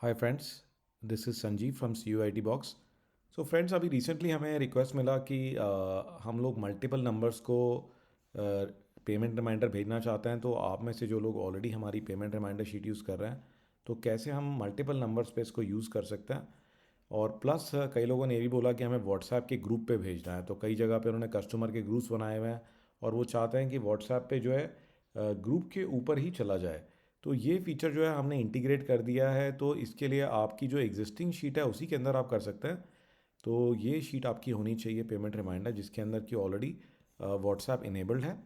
Hi friends, this is Sanjeev from C U I T box. So friends, अभी recently हमें request मिला कि हम लोग मल्टीपल नंबर्स को पेमेंट रिमाइंडर भेजना चाहते हैं। तो आप में से जो लोग ऑलरेडी हमारी पेमेंट रिमाइंडर शीट यूज़ कर रहे हैं, तो कैसे हम मल्टीपल नंबर्स पे इसको यूज़ कर सकते हैं। और प्लस कई लोगों ने ये भी बोला कि हमें व्हाट्सएप के ग्रुप पे भेजना है। तो कई जगह पे उन्होंने कस्टमर के ग्रुप्स बनाए हुए हैं और वो चाहते हैं कि व्हाट्सएप पे जो है ग्रुप के ऊपर ही चला जाए। तो ये फीचर जो है हमने इंटीग्रेट कर दिया है। तो इसके लिए आपकी जो एग्जिस्टिंग शीट है उसी के अंदर आप कर सकते हैं। तो ये शीट आपकी होनी चाहिए पेमेंट रिमाइंडर, जिसके अंदर की ऑलरेडी व्हाट्सएप इनेबल्ड है।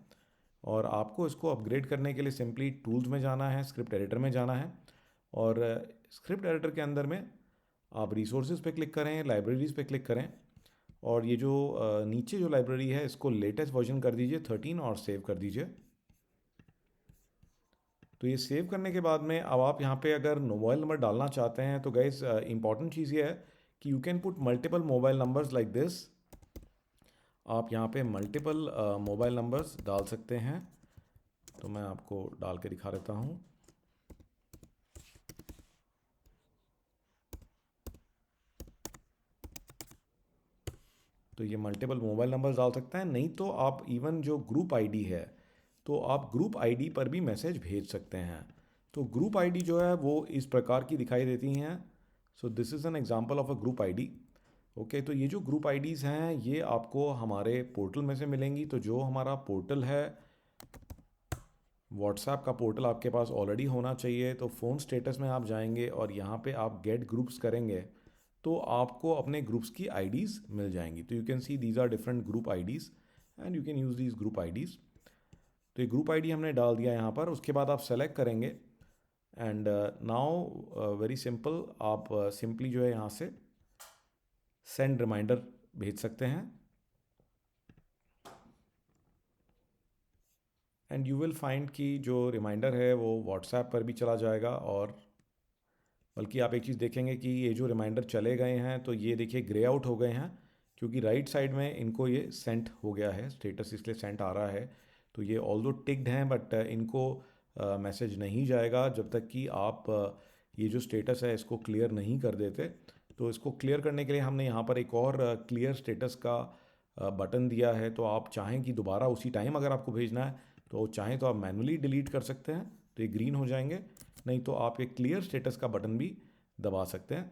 और आपको इसको अपग्रेड करने के लिए सिंपली टूल्स में जाना है, स्क्रिप्ट एडिटर में जाना है। और स्क्रिप्ट एडिटर के अंदर में आप रिसोर्सेज पे क्लिक करें, लाइब्रेरीज पे क्लिक करें। और ये जो नीचे जो लाइब्रेरी है इसको लेटेस्ट वर्जन कर दीजिए 13 और सेव कर दीजिए। तो ये सेव करने के बाद में अब आप यहाँ पे अगर मोबाइल नंबर डालना चाहते हैं तो गाइस इंपॉर्टेंट चीज़ ये है कि you can put multiple mobile numbers like this. आप यहाँ पे मल्टीपल मोबाइल नंबर्स डाल सकते हैं। तो मैं आपको डाल के दिखा देता हूँ। तो ये मल्टीपल मोबाइल नंबर्स डाल सकते हैं। नहीं तो आप इवन जो ग्रुप आईडी है, तो आप ग्रुप आईडी पर भी मैसेज भेज सकते हैं। तो ग्रुप आईडी जो है वो इस प्रकार की दिखाई देती हैं। So this is an example of a group ID. Okay, तो ये जो ग्रुप आईडीज़ हैं ये आपको हमारे पोर्टल में से मिलेंगी। तो जो हमारा पोर्टल है, व्हाट्सएप का पोर्टल आपके पास ऑलरेडी होना चाहिए। तो फ़ोन स्टेटस में आप जाएंगे और यहाँ पे आप गेट ग्रुप्स करेंगे तो आपको अपने ग्रुप्स की आईडीज़ मिल जाएंगी। तो you can see these are different group IDs and you can use these group IDs. तो ये ग्रुप आईडी हमने डाल दिया यहाँ पर। उसके बाद आप सेलेक्ट करेंगे एंड नाउ वेरी सिंपल, आप सिंपली जो है यहाँ से सेंड रिमाइंडर भेज सकते हैं एंड यू विल फाइंड कि जो रिमाइंडर है वो व्हाट्सएप पर भी चला जाएगा। और बल्कि आप एक चीज़ देखेंगे कि ये जो रिमाइंडर चले गए हैं तो ये देखिए ग्रे आउट हो गए हैं, क्योंकि राइट साइड में इनको ये सेंट हो गया है, स्टेटस इसलिए सेंट आ रहा है। तो ये ऑल्दो टिक्ड हैं बट इनको मैसेज नहीं जाएगा जब तक कि आप ये जो स्टेटस है इसको क्लियर नहीं कर देते। तो इसको क्लियर करने के लिए हमने यहाँ पर एक और क्लियर स्टेटस का बटन दिया है। तो आप चाहें कि दोबारा उसी टाइम अगर आपको भेजना है तो चाहें तो आप मैनुअली डिलीट कर सकते हैं, तो ये ग्रीन हो जाएंगे। नहीं तो आप ये क्लियर स्टेटस का बटन भी दबा सकते हैं।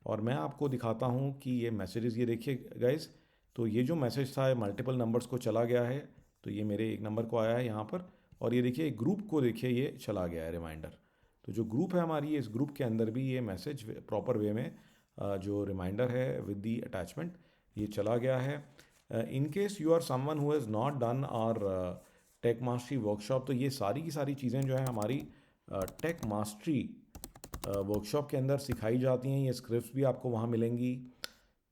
और मैं आपको दिखाता हूँ कि ये मैसेजेस, ये देखिए गाइस। तो ये जो मैसेज था मल्टीपल नंबर्स को चला गया है। तो ये मेरे एक नंबर को आया है यहाँ पर। और ये देखिए ग्रुप को देखिए ये चला गया है रिमाइंडर। तो जो ग्रुप है हमारी, इस ग्रुप के अंदर भी ये मैसेज प्रॉपर वे में जो रिमाइंडर है विद दी अटैचमेंट ये चला गया है। In case you are someone who has not done our tech mastery workshop, तो ये सारी की सारी चीज़ें जो है हमारी टेक मास्टरी वर्कशॉप के अंदर सिखाई जाती हैं। ये स्क्रिप्ट्स भी आपको वहाँ मिलेंगी।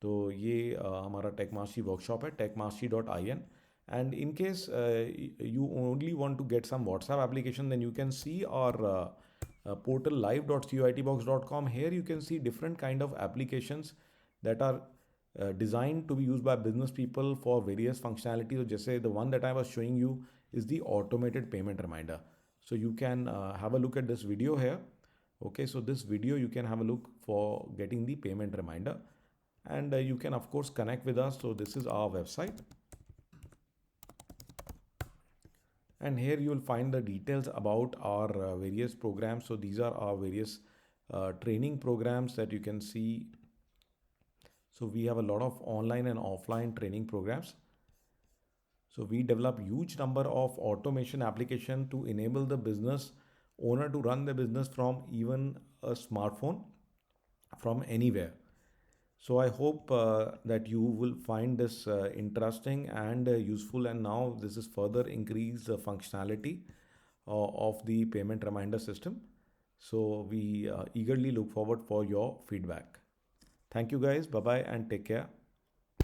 तो ये हमारा टेक मास्टरी वर्कशॉप है techmastery.in। And in case you only want to get some WhatsApp application, then you can see our portal live.cuitbox.com. Here you can see different kind of applications that are designed to be used by business people for various functionalities. So जैसे the one that I was showing you is the automated payment reminder. So you can have a look at this video here. Okay, so this video you can have a look for getting the payment reminder. And you can of course connect with us. So this is our website, and here you will find the details about our various programs. So these are our various training programs that you can see. So we have a lot of online and offline training programs. So we develop huge number of automation application to enable the business owner to run the business from even a smartphone from anywhere. So I hope that you will find this interesting and useful. And now this is further increase the functionality of the payment reminder system. So we eagerly look forward for your feedback. Thank you guys. Bye bye and take care.